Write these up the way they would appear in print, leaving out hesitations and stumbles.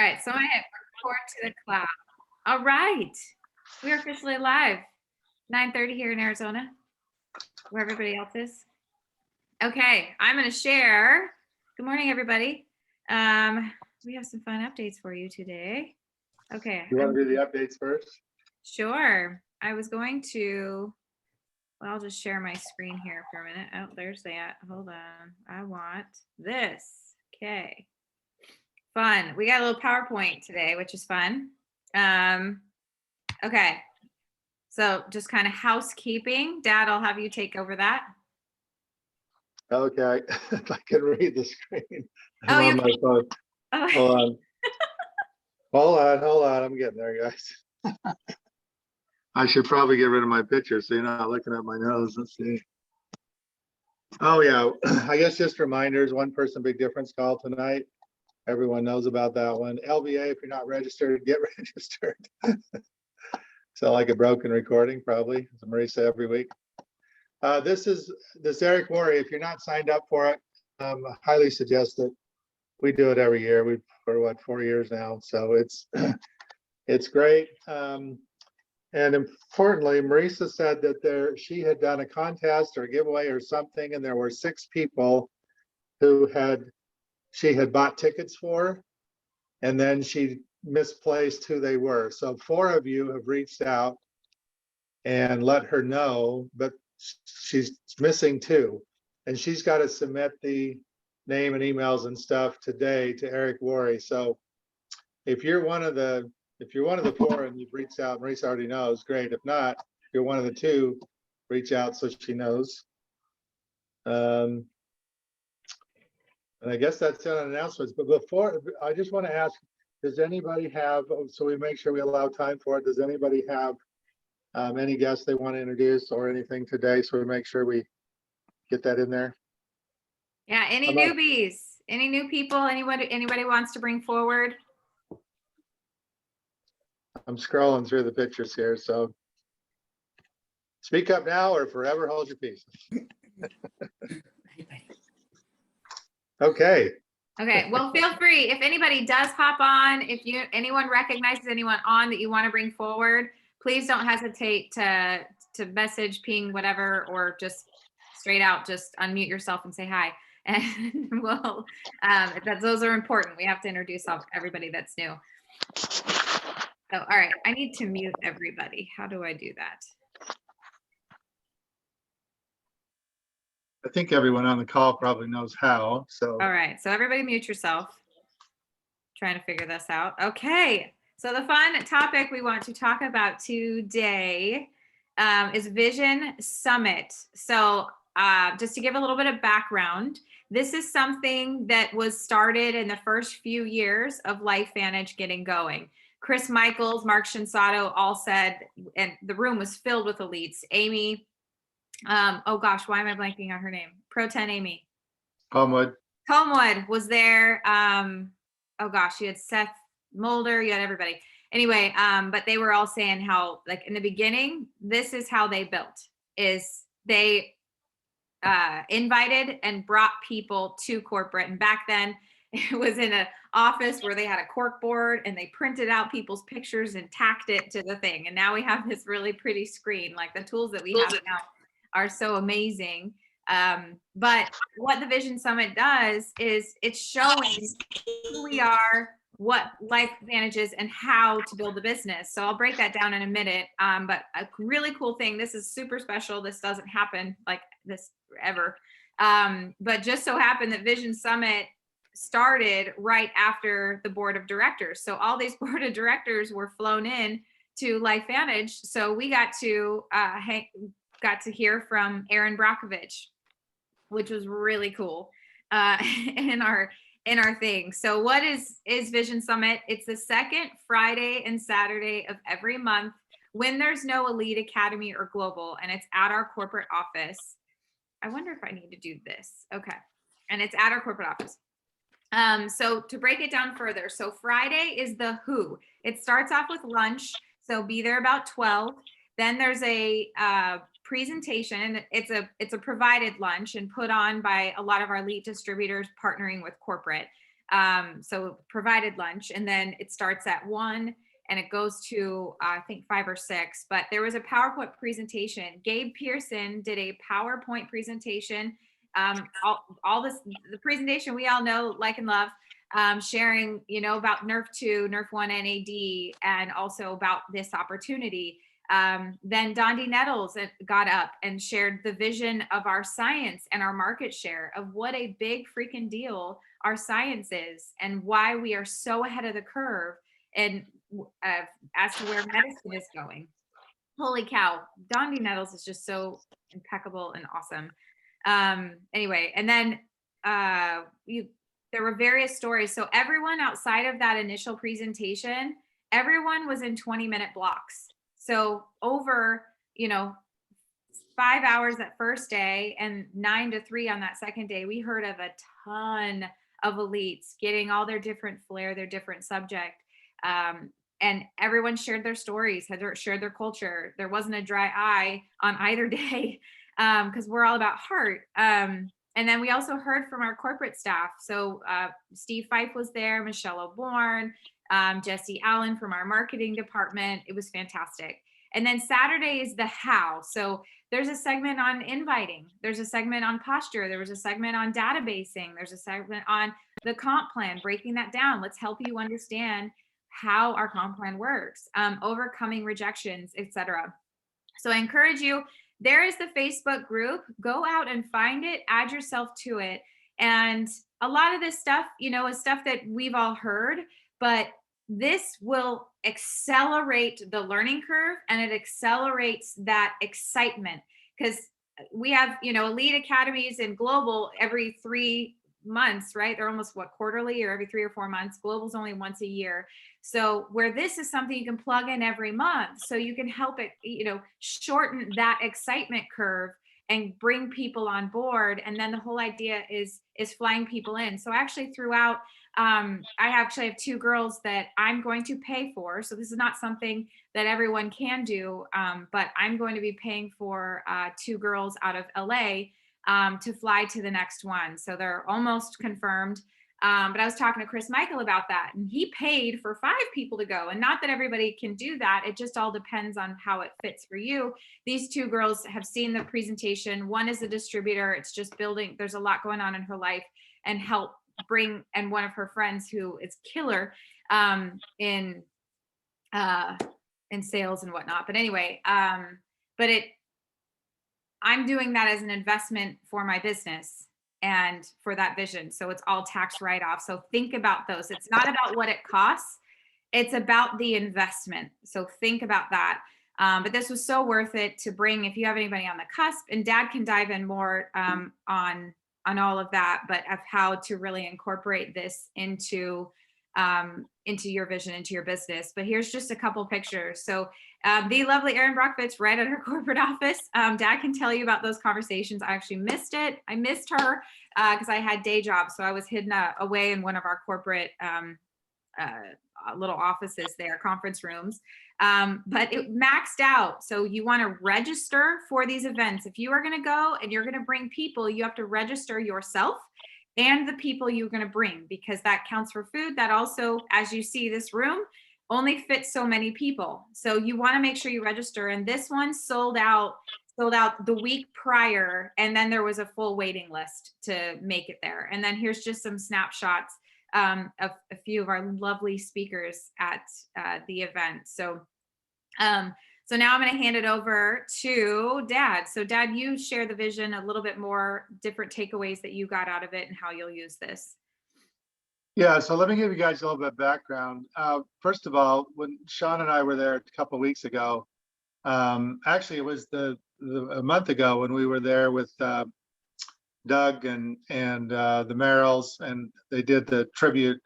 All right, so I hit record to the cloud. All right, we are officially live. 9:30 here in Arizona, where everybody else is. Okay, I'm going to share. Good morning, everybody. We have some fun updates for you today. Okay. You want to do the updates first? Sure. I was going to. Well, I'll just share my screen here for a minute. Oh, there's that. Hold on. I want this. Okay. Fun. We got a little PowerPoint today, which is fun. Okay. So just kind of housekeeping. Dad, I'll have you take over that. Okay, if I can read the screen. Oh, I'm on my phone. Oh. Hold on. I'm getting there, guys. I should probably get rid of my picture so you're not looking at my nose. Let's see. Oh yeah, I guess just reminders, one person big difference call tonight. Everyone knows about that one. LBA, if you're not registered, get registered. So like a broken recording, probably, as Marisa every week. This Eric Worre. If you're not signed up for it, I highly suggest it. We do it every year. We've for what 4 years now, so it's great. And importantly, Marisa said that she had done a contest or a giveaway or something, and there were 6 people who she had bought tickets for, and then she misplaced who they were. So 4 of you have reached out and let her know, but she's missing 2, and she's got to submit the name and emails and stuff today to Eric Worre. So if you're one of the 4 and you've reached out, Marisa already knows, great. If not, if you're one of the 2, reach out so she knows. And I guess that's it on announcements. But before, I just want to ask, does anybody have, so we make sure we allow time for it, does anybody have any guests they want to introduce or anything today, so we make sure we get that in there? Yeah, any newbies, any new people, anybody wants to bring forward? I'm scrolling through the pictures here, so speak up now or forever hold your peace. Okay. Okay, well, feel free. If anybody does hop on, if anyone recognizes anyone on that you want to bring forward, please don't hesitate to message, ping, whatever, or just straight out, just unmute yourself and say hi. And we'll, those are important. We have to introduce everybody that's new. So, all right, I need to mute everybody. How do I do that? I think everyone on the call probably knows how. So all right, so everybody mute yourself. Trying to figure this out. Okay, so the fun topic we want to talk about today is Vision Summit. So just to give a little bit of background, this is something that was started in the first few years of Lifevantage getting going. Chris Michaels, Mark Shinsato all said, and the room was filled with elites. Amy, oh gosh, why am I blanking on her name? Pro 10 Amy. Homewood was there. Oh gosh, you had Seth Mulder, you had everybody. Anyway, but they were all saying how, like in the beginning, this is how they built, is they invited and brought people to corporate. And back then it was in an office where they had a cork board and they printed out people's pictures and tacked it to the thing. And now we have this really pretty screen. Like the tools that we have now are so amazing. But what the Vision Summit does is it's showing who we are, what Lifevantage is, and how to build a business. So I'll break that down in a minute. But a really cool thing, this is super special. This doesn't happen like this ever. But just so happened that Vision Summit started right after the board of directors. So all these board of directors were flown in to Lifevantage. So we got to hear from Aaron Brockovich, which was really cool in our thing. So what is Vision Summit? It's the second Friday and Saturday of every month when there's no Elite Academy or Global, and it's at our corporate office. I wonder if I need to do this. Okay. And it's at our corporate office. So to break it down further, so Friday is the who. It starts off with lunch. So be there about 12. Then there's a presentation. It's a provided lunch and put on by a lot of our elite distributors partnering with corporate. So provided lunch, and then it starts at 1 and it goes to I think 5 or 6. But there was a PowerPoint presentation. Gabe Pearson did a PowerPoint presentation. All this, the presentation we all know, like, and love, sharing, about Nerf 2, Nerf 1 NAD, and also about this opportunity. Then Dondi Nettles got up and shared the vision of our science and our market share of what a big freaking deal our science is and why we are so ahead of the curve, and as to where medicine is going. Holy cow, Dondi Nettles is just so impeccable and awesome. Anyway, and then there were various stories. So everyone outside of that initial presentation, everyone was in 20-minute blocks. So over, 5 hours that first day and 9 to 3 on that second day, we heard of a ton of elites getting all their different flair, their different subject. And everyone shared their stories, shared their culture. There wasn't a dry eye on either day, because we're all about heart. And then we also heard from our corporate staff. So Steve Fife was there, Michelle O'Bourne, Jesse Allen from our marketing department. It was fantastic. And then Saturday is the how. So there's a segment on inviting. There's a segment on posture. There was a segment on databasing. There's a segment on the comp plan, breaking that down. Let's help you understand how our comp plan works, overcoming rejections, etc. So I encourage you, there is the Facebook group. Go out and find it, add yourself to it. And a lot of this stuff, is stuff that we've all heard, but this will accelerate the learning curve, and it accelerates that excitement, because we have, elite academies and global every 3 months, right? They're almost quarterly, or every 3 or 4 months. Global's only once a year. So where this is something you can plug in every month, so you can help it, shorten that excitement curve and bring people on board. And then the whole idea is flying people in. So actually throughout, I actually have 2 girls that I'm going to pay for. So this is not something that everyone can do, but I'm going to be paying for 2 girls out of LA to fly to the next one. So they're almost confirmed. But I was talking to Chris Michael about that, and he paid for 5 people to go. And not that everybody can do that. It just all depends on how it fits for you. These 2 girls have seen the presentation. One is a distributor. It's just building. There's a lot going on in her life, and help bring, and one of her friends who is killer in sales and whatnot. But anyway, I'm doing that as an investment for my business and for that vision. So it's all tax write-off. So think about those. It's not about what it costs. It's about the investment. So think about that. But this was so worth it to bring. If you have anybody on the cusp, and Dad can dive in more on all of that, but of how to really incorporate this into your vision, into your business. But here's just a couple pictures. So the lovely Erin Brockovich right at her corporate office. Dad can tell you about those conversations. I actually missed it. I missed her because I had day jobs. So I was hidden away in one of our corporate little offices there, conference rooms. But it maxed out. So you want to register for these events. If you are going to go and you're going to bring people, you have to register yourself and the people you're going to bring, because that counts for food. That also, as you see, this room only fits so many people. So you want to make sure you register. And this one sold out the week prior. And then there was a full waiting list to make it there. And then here's just some snapshots of a few of our lovely speakers at the event. So now I'm going to hand it over to Dad. So Dad, you share the vision a little bit more, different takeaways that you got out of it and how you'll use this. Yeah, so let me give you guys a little bit of background. First of all, when Shaun and I were there a couple of weeks ago, actually it was a month ago when we were there with Doug and the Merrills, and they did the tribute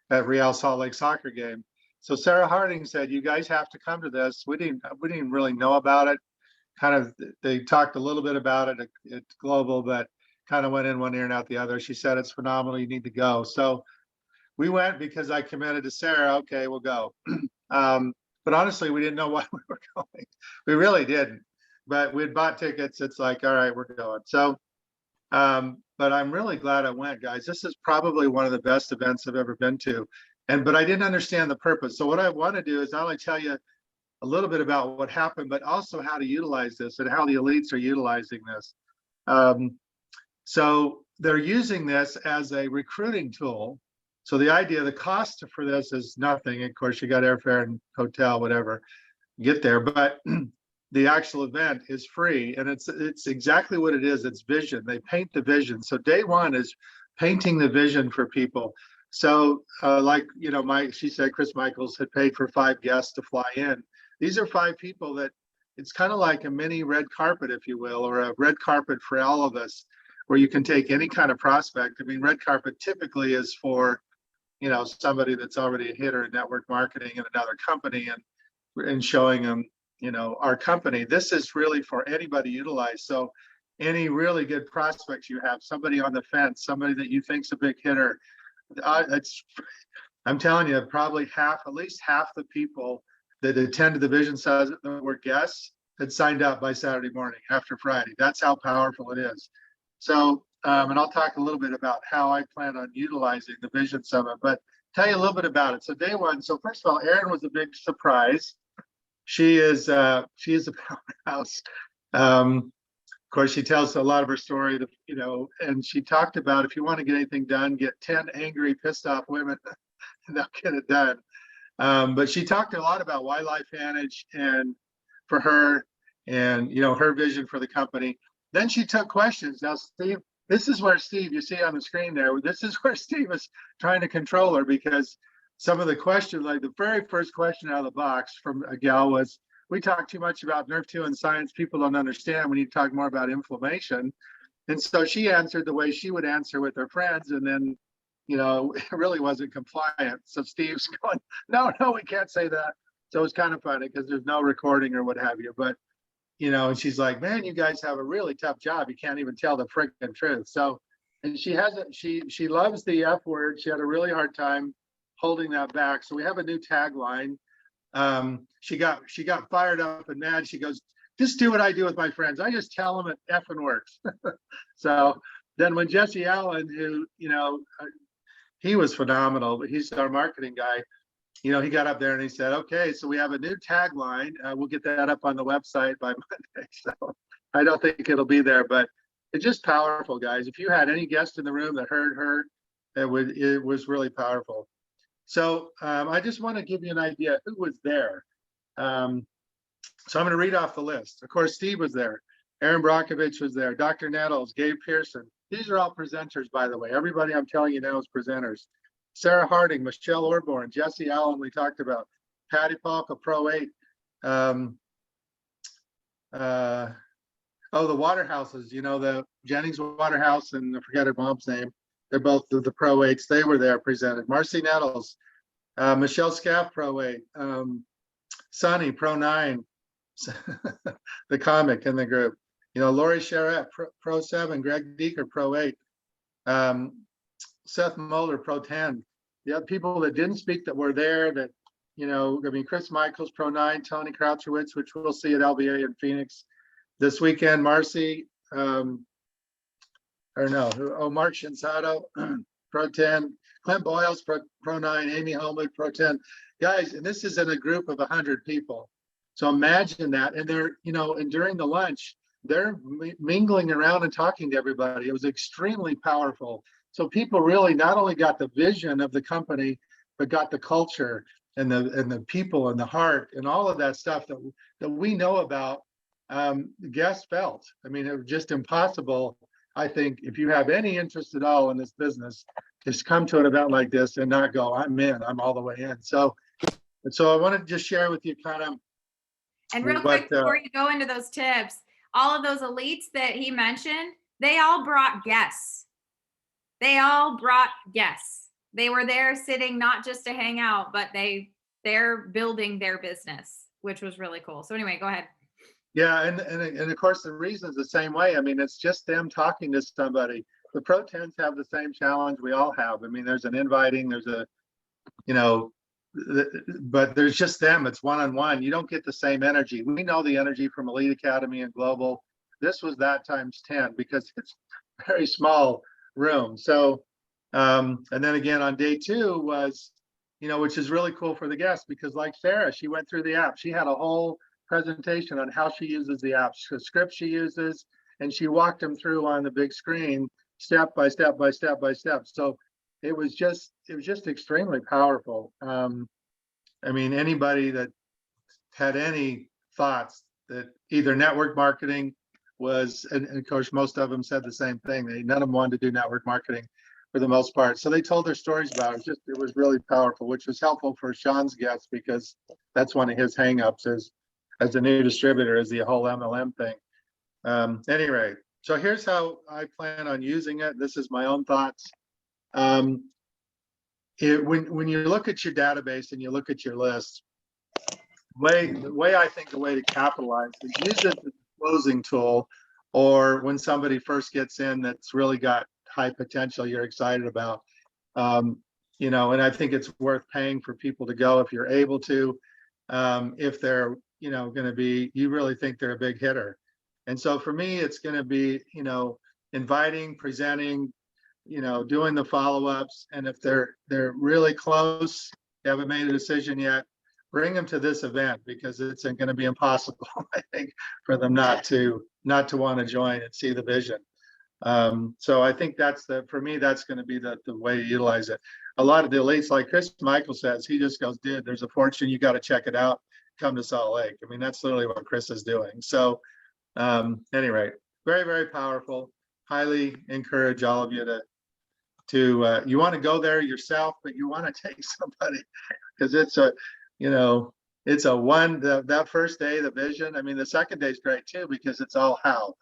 at Real Salt Lake soccer game. So Sarah Harding said, "You guys have to come to this." We didn't really know about it. Kind of, they talked a little bit about it at Global, but kind of went in one ear and out the other. She said, "It's phenomenal. You need to go." So we went because I committed to Sarah. Okay, we'll go. But honestly, we didn't know why we were going. We really didn't. But we had bought tickets. It's like, all right, we're going. So, but but I'm really glad I went, guys. This is probably one of the best events I've ever been to. But I didn't understand the purpose. So what I want to do is not only tell you a little bit about what happened, but also how to utilize this and how the elites are utilizing this. So they're using this as a recruiting tool. So the idea, the cost for this is nothing. Of course, you got airfare and hotel, whatever, get there. But the actual event is free, and it's exactly what it is. It's vision. They paint the vision. So day one is painting the vision for people. So like, she said Chris Michaels had paid for 5 guests to fly in. These are 5 people that it's kind of like a mini red carpet, if you will, or a red carpet for all of us, where you can take any kind of prospect. I mean, red carpet typically is for, somebody that's already a hitter in network marketing in another company and showing them, our company. This is really for anybody utilized. So any really good prospects you have, somebody on the fence, somebody that you think's a big hitter, I'm telling you, probably at least half the people that attended the Vision Summit that were guests had signed up by Saturday morning after Friday. That's how powerful it is. So, and I'll talk a little bit about how I plan on utilizing the Vision Summit, but tell you a little bit about it. So day one, so first of all, Erin was a big surprise. She is a powerhouse. Of course, she tells a lot of her story, and she talked about if you want to get anything done, get 10 angry, pissed off women, and they'll get it done. But she talked a lot about why Lifevantage and for her and, her vision for the company. Then she took questions. Now, Steve, this is where Steve, you see on the screen there, this is where Steve is trying to control her, because some of the questions, like the very first question out of the box from a gal was, we talk too much about NERV2 and science. People don't understand. We need to talk more about inflammation. And so she answered the way she would answer with her friends. And then, it really wasn't compliant. So Steve's going, no, we can't say that. So it's kind of funny because there's no recording or what have you. But, and she's like, man, you guys have a really tough job. You can't even tell the freaking truth. So, and she loves the F word. She had a really hard time holding that back. So we have a new tagline. She got fired up and mad. She goes, just do what I do with my friends. I just tell them it effing works. So then when Jesse Allen, who, he was phenomenal, but he's our marketing guy, he got up there and he said, okay, so we have a new tagline. We'll get that up on the website by Monday. So I don't think it'll be there, but it's just powerful, guys. If you had any guest in the room that heard her, it was really powerful. So I just want to give you an idea who was there. So I'm going to read off the list. Of course, Steve was there. Aaron Brockovich was there. Dr. Nettles, Gabe Pearson. These are all presenters, by the way. Everybody I'm telling you now is presenters. Sarah Harding, Michelle Orborn, Jesse Allen, we talked about. Patty Palka, Pro 8. The Waterhouses, the Jennings Waterhouse, and I forget her mom's name. They're both the Pro 8s. They were there presented. Marcy Nettles, Michelle Scaff, Pro 8. Sonny, Pro 9, the comic in the group. Lori Charette, Pro 7. Greg Deeker, Pro 8. Seth Moeller, Pro 10. You have people that didn't speak that were there that, Chris Michaels, Pro 9. Tony Krauchowitz, which we'll see at LBA in Phoenix this weekend. Marcy, Mark Shinsato, Pro 10, Clint Boyles, Pro 9, Amy Homewood, Pro 10. Guys, and this is in a group of 100 people. So imagine that. And they're, and during the lunch, they're mingling around and talking to everybody. It was extremely powerful. So people really not only got the vision of the company, but got the culture and the people and the heart and all of that stuff that we know about. The guests felt. I mean, it was just impossible. I think if you have any interest at all in this business, just come to an event like this and not go, I'm in, I'm all the way in. So I wanted to just share with you kind of. And real quick, before you go into those tips, all of those elites that he mentioned, they all brought guests. They were there sitting not just to hang out, but they're building their business, which was really cool. So anyway, go ahead. Yeah, and of course the reason's the same way. I mean, it's just them talking to somebody. The Pro 10s have the same challenge we all have. I mean, there's an inviting, there's a, but there's just them. It's one-on-one. You don't get the same energy. We know the energy from Elite Academy and Global. This was that times 10 because it's very small room. So, and then again on day 2 was, which is really cool for the guests, because like Sarah, she went through the app. She had a whole presentation on how she uses the app, the script she uses, and she walked them through on the big screen, step by step by step by step. So it was just extremely powerful. I mean, anybody that had any thoughts that either network marketing was, and of course, most of them said the same thing. None of them wanted to do network marketing for the most part. So they told their stories about it. It was really powerful, which was helpful for Shaun's guests, because that's one of his hangups as a new distributor, is the whole MLM thing. Anyway, so here's how I plan on using it. This is my own thoughts. When you look at your database and you look at your list, the way I think the way to capitalize is use it as a closing tool, or when somebody first gets in that's really got high potential you're excited about. And I think it's worth paying for people to go if you're able to, if they're, going to be, you really think they're a big hitter. And so for me, it's going to be, inviting, presenting, doing the follow-ups. And if they're really close, they haven't made a decision yet, bring them to this event, because it's going to be impossible, I think, for them not to want to join and see the vision. So I think for me, that's going to be the way to utilize it. A lot of the elites, like Chris Michael says, he just goes, dude, there's a fortune, you got to check it out, come to Salt Lake. I mean, that's literally what Chris is doing. So anyway, very, very powerful. Highly encourage all of you to you want to go there yourself, but you want to take somebody, because it's a, that first day, the vision. I mean, the second day is great too, because it's all how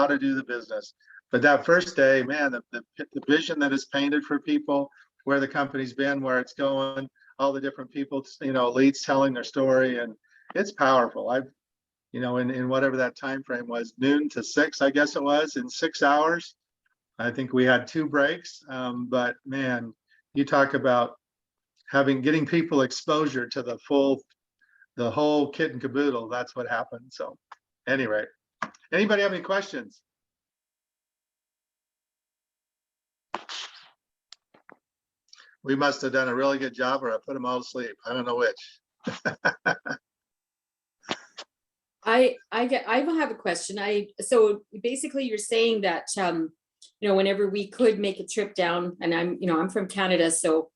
to do the business. But that first day, man, the vision that is painted for people, where the company's been, where it's going, all the different people, elites telling their story, and it's powerful. I've, in whatever that time frame was, noon to 6, I guess it was, in 6 hours. I think we had 2 breaks, but man, you talk about getting people exposure to the whole kit and caboodle. That's what happened. So anyway, anybody have any questions? We must have done a really good job, or I put them all to sleep. I don't know which. I have a question. So basically you're saying that, whenever we could make a trip down, and I'm from Canada, so,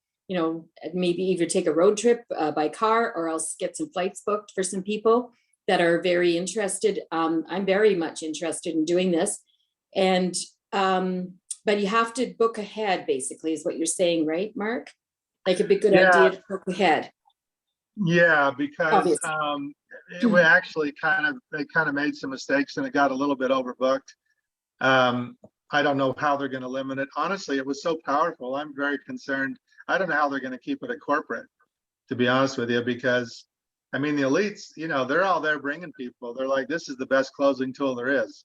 maybe either take a road trip by car, or else get some flights booked for some people that are very interested. I'm very much interested in doing this. And, but you have to book ahead, basically, is what you're saying, right, Mark? Like, it'd be a good idea to book ahead. Yeah, because we actually they kind of made some mistakes, and it got a little bit overbooked. I don't know how they're going to limit it. Honestly, it was so powerful. I'm very concerned. I don't know how they're going to keep it at corporate, to be honest with you, because I mean, the elites, they're all there bringing people. They're like, this is the best closing tool there is.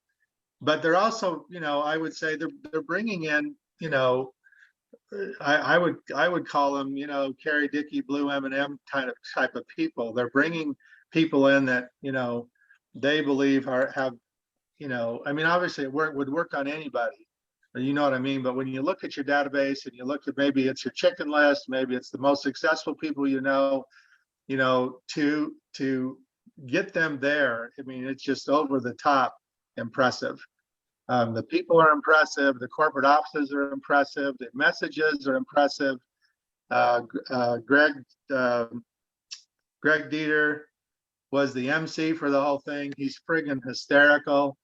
But they're also, I would say they're bringing in, I would call them, Carrie Dickey, Blue M&M type of people. They're bringing people in that, they believe have, I mean, obviously it would work on anybody, you know what I mean? But when you look at your database and you look at, maybe it's your chicken list, maybe it's the most successful people, to get them there. I mean, it's just over the top impressive. The people are impressive. The corporate offices are impressive. The messages are impressive. Greg Dieter was the MC for the whole thing. He's friggin' hysterical.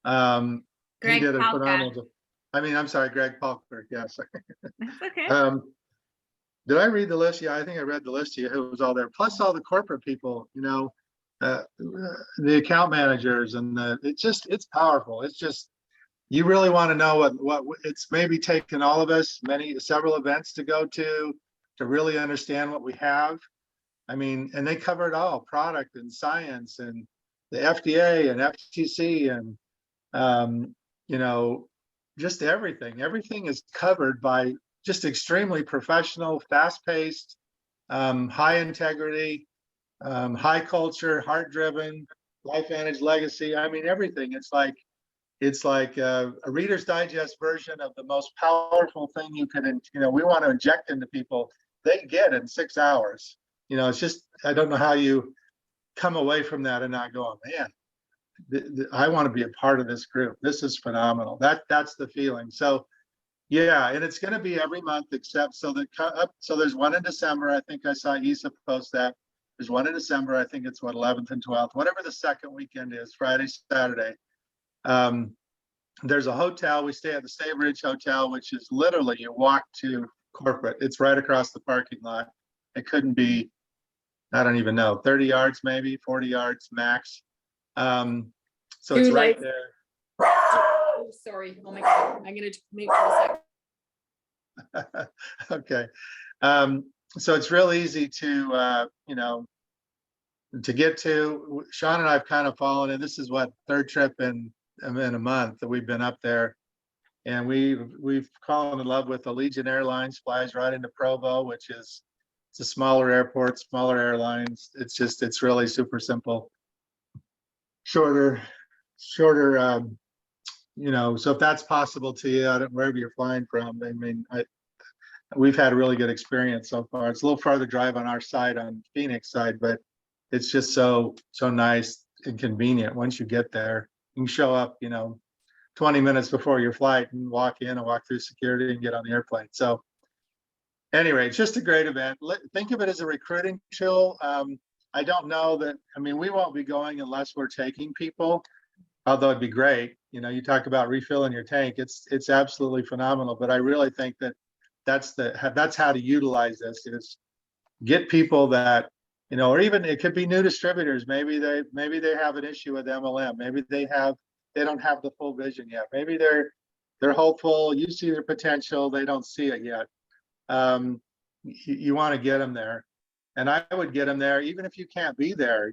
He did a phenomenal job. I mean, I'm sorry, Greg Palker. Yes. That's okay. Did I read the list? Yeah, I think I read the list to you. Who was all there? Plus all the corporate people, the account managers, and it's powerful. It's just, you really want to know what it's maybe taken all of us several events to go to really understand what we have. I mean, and they cover it all: product and science and the FDA and FTC and just everything. Everything is covered by just extremely professional, fast-paced, high integrity, high culture, heart-driven, Lifevantage legacy. I mean, everything. It's like, it's like a Reader's Digest version of the most powerful thing you could, we want to inject into people. They get in 6 hours. It's just, I don't know how you come away from that and not go, man, I want to be a part of this group. This is phenomenal. That's the feeling. So yeah, and it's going to be every month except so there's one in December. I think I saw Isa post that. There's one in December. I think it's 11th and 12th, whatever the second weekend is, Friday, Saturday. There's a hotel. We stay at the Stay Ridge Hotel, which is literally you walk to corporate. It's right across the parking lot. It couldn't be, I don't even know, 30 yards, maybe 40 yards max. So it's right there. Oh, sorry. Oh my God. I'm going to mute for a second. Okay. So it's real easy to, to get to. Shaun and I have kind of fallen, and this is what, third trip in a month that we've been up there. And we've fallen in love with Allegiant Airlines, flies right into Provo, which is, it's a smaller airport, smaller airlines. It's really super simple. Shorter, so if that's possible to you, wherever you're flying from, I mean, we've had a really good experience so far. It's a little farther drive on our side, on Phoenix side, but it's just so nice and convenient. Once you get there, you can show up, 20 minutes before your flight and walk in and walk through security and get on the airplane. So anyway, it's just a great event. Think of it as a recruiting tool. I don't know that, we won't be going unless we're taking people, although it'd be great. You talk about refilling your tank. It's absolutely phenomenal, but I really think that's how to utilize this, is get people that, or even it could be new distributors. Maybe they have an issue with MLM. Maybe they don't have the full vision yet. Maybe they're hopeful. You see their potential. They don't see it yet. You want to get them there. And I would get them there, even if you can't be there,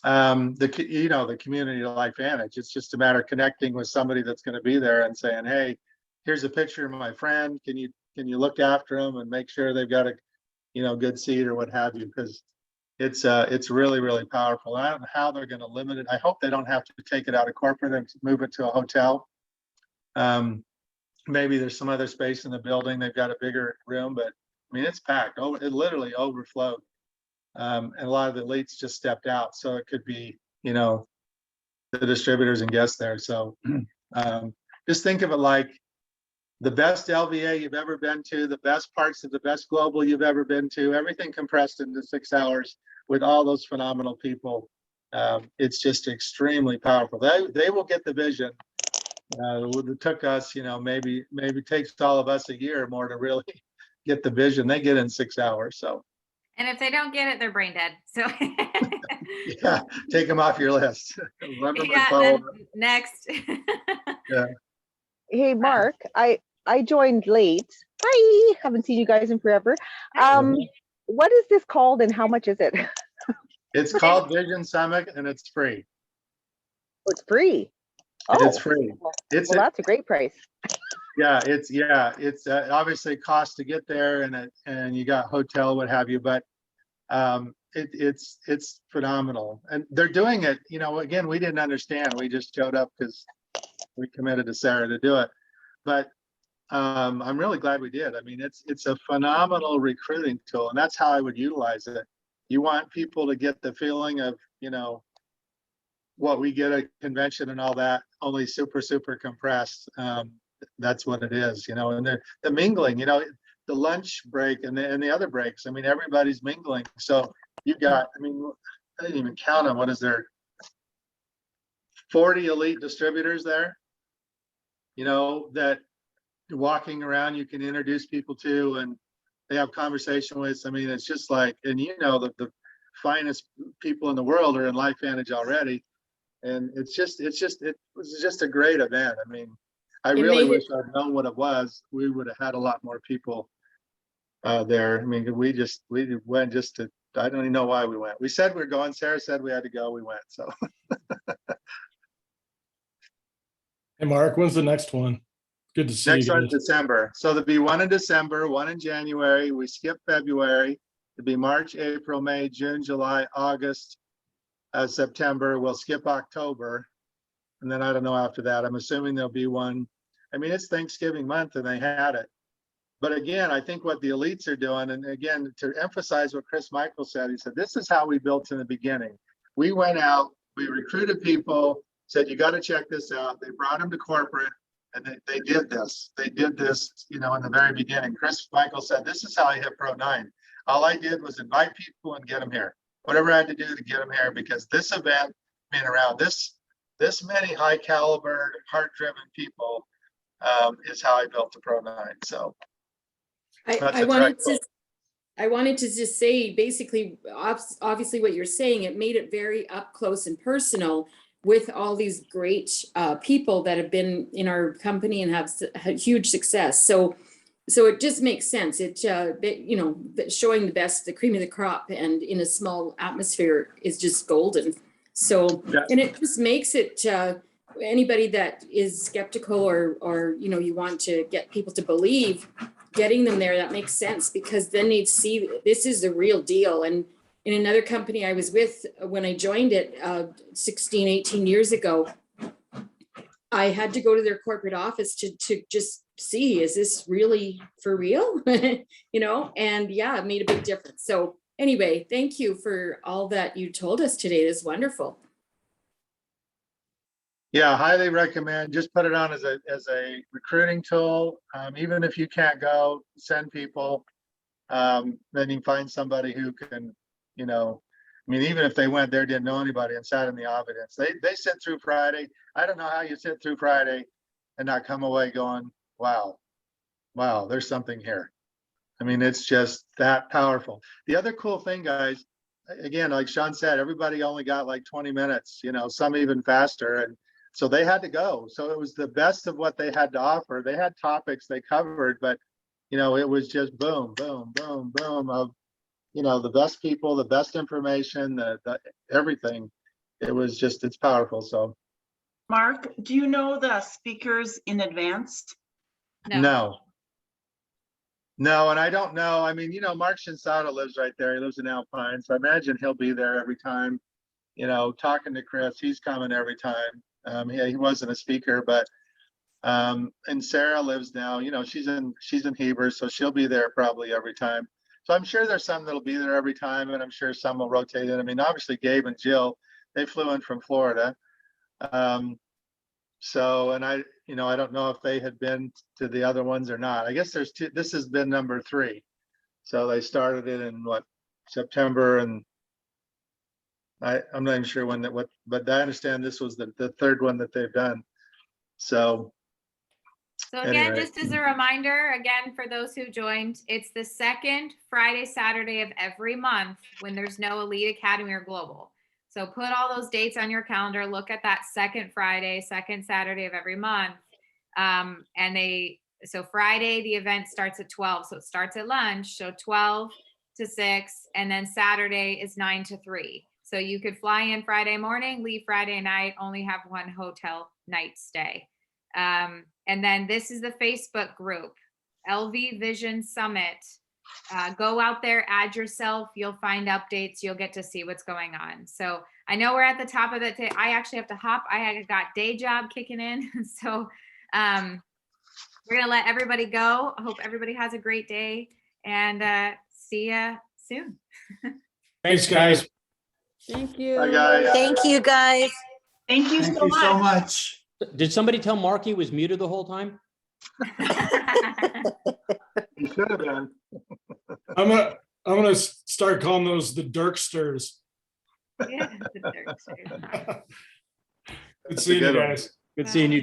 the community of Lifevantage. It's just a matter of connecting with somebody that's going to be there and saying, hey, here's a picture of my friend. Can you look after them and make sure they've got a, good seat or what have you? Because it's really, really powerful. I don't know how they're going to limit it. I hope they don't have to take it out of corporate and move it to a hotel. Maybe there's some other space in the building. They've got a bigger room, but it's packed. Oh, it literally overflowed. And a lot of the elites just stepped out. So it could be, the distributors and guests there. So just think of it like the best LVA you've ever been to, the best parts of the best global you've ever been to, everything compressed into 6 hours with all those phenomenal people. It's just extremely powerful. They will get the vision. It took us, maybe takes all of us a year or more to really get the vision. They get in 6 hours. So. And if they don't get it, they're brain dead. So yeah, take them off your list. Next. Yeah. Hey, Mark, I joined late. Hi, haven't seen you guys in forever. What is this called and how much is it? It's called Vision Summit and it's free. Oh, it's free. Oh, it's free. That's a great price. Yeah, it's obviously cost to get there, and you got hotel, what have you, but it's phenomenal, and they're doing it. Again, we didn't understand. We just showed up because we committed to Sarah to do it, but I'm really glad we did. It's a phenomenal recruiting tool, and that's how I would utilize it. You want people to get the feeling of what we get at convention and all that, only super compressed. That's what it is, and the mingling, the lunch break and the other breaks. Everybody's mingling. So you got, I didn't even count them. What is there? 40 elite distributors there, that walking around, you can introduce people to, and they have conversation with. It's just like, and the finest people in the world are in Lifevantage already. And it was just a great event. I really wish I'd known what it was. We would have had a lot more people there. We went just to, I don't even know why we went. We said we were going. Sarah said we had to go. We went. So. Hey, Mark, when's the next one? Good to see you. Next one in December. So there'll be one in December, one in January. We skip February. It'll be March, April, May, June, July, August, September. We'll skip October. And then I don't know after that. I'm assuming there'll be one. I mean, it's Thanksgiving month and they had it. But again, I think what the elites are doing, and again, to emphasize what Chris Michael said, he said, this is how we built in the beginning. We went out, we recruited people, said, you got to check this out. They brought them to corporate and they did this. They did this, in the very beginning. Chris Michael said, this is how I hit Pro 9. All I did was invite people and get them here. Whatever I had to do to get them here, because this event, being around this many high caliber, heart-driven people, is how I built the Pro 9. So. I wanted to just say, basically, obviously what you're saying, it made it very up close and personal with all these great people that have been in our company and have had huge success. So it just makes sense. It, showing the cream of the crop and in a small atmosphere is just golden. So, yeah. And it just makes it, anybody that is skeptical or, you want to get people to believe, getting them there, that makes sense, because then they'd see this is the real deal. And in another company I was with when I joined it 16, 18 years ago, I had to go to their corporate office to just see, is this really for real? And yeah, it made a big difference. So anyway, thank you for all that you told us today. It is wonderful. Yeah, highly recommend. Just put it on as a recruiting tool. Even if you can't go, send people. Then you can find somebody who can, even if they went there, didn't know anybody and sat in the audience. They sit through Friday. I don't know how you sit through Friday and not come away going, wow, there's something here. I mean, it's just that powerful. The other cool thing, guys, again, like Shaun said, everybody only got like 20 minutes, some even faster. And so they had to go. So it was the best of what they had to offer. They had topics they covered, but, it was just boom, boom, boom, boom of, the best people, the best information, the everything. It was just, it's powerful. So. Mark, do you know the speakers in advance? No. And I don't know. I mean, Mark Shinsada lives right there. He lives in Alpine. So I imagine he'll be there every time, talking to Chris. He's coming every time. He wasn't a speaker, but and Sarah lives now, she's in Heber, so she'll be there probably every time. So I'm sure there's some that'll be there every time, and I'm sure some will rotate in. I mean, obviously Gabe and Jill, they flew in from Florida. So, and I don't know if they had been to the other ones or not. I guess there's two. This has been number 3. So they started it in September, and I'm not even sure when but I understand this was the third one that they've done. So again, anyway. just as a reminder, again, for those who joined, it's the second Friday, Saturday of every month when there's no Elite Academy or Global. So put all those dates on your calendar, look at that second Friday, second Saturday of every month. So Friday, the event starts at 12. So it starts at lunch. So 12 to 6. And then Saturday is 9 to 3. So you could fly in Friday morning, leave Friday night, only have one hotel night stay. And then this is the Facebook group, LV Vision Summit. Go out there, add yourself. You'll find updates. You'll get to see what's going on. So I know we're at the top of the I actually have to hop. I got day job kicking in. So we're going to let everybody go. I hope everybody has a great day, and see ya soon. Thanks, guys. Thank you. Bye, guys. Thank you, guys. Thank you so much. Did somebody tell Mark he was muted the whole time? You should have been. I'm gonna start calling those the Dirksters. Yeah, the Dirksters. Good seeing you Good one. guys. Good seeing you.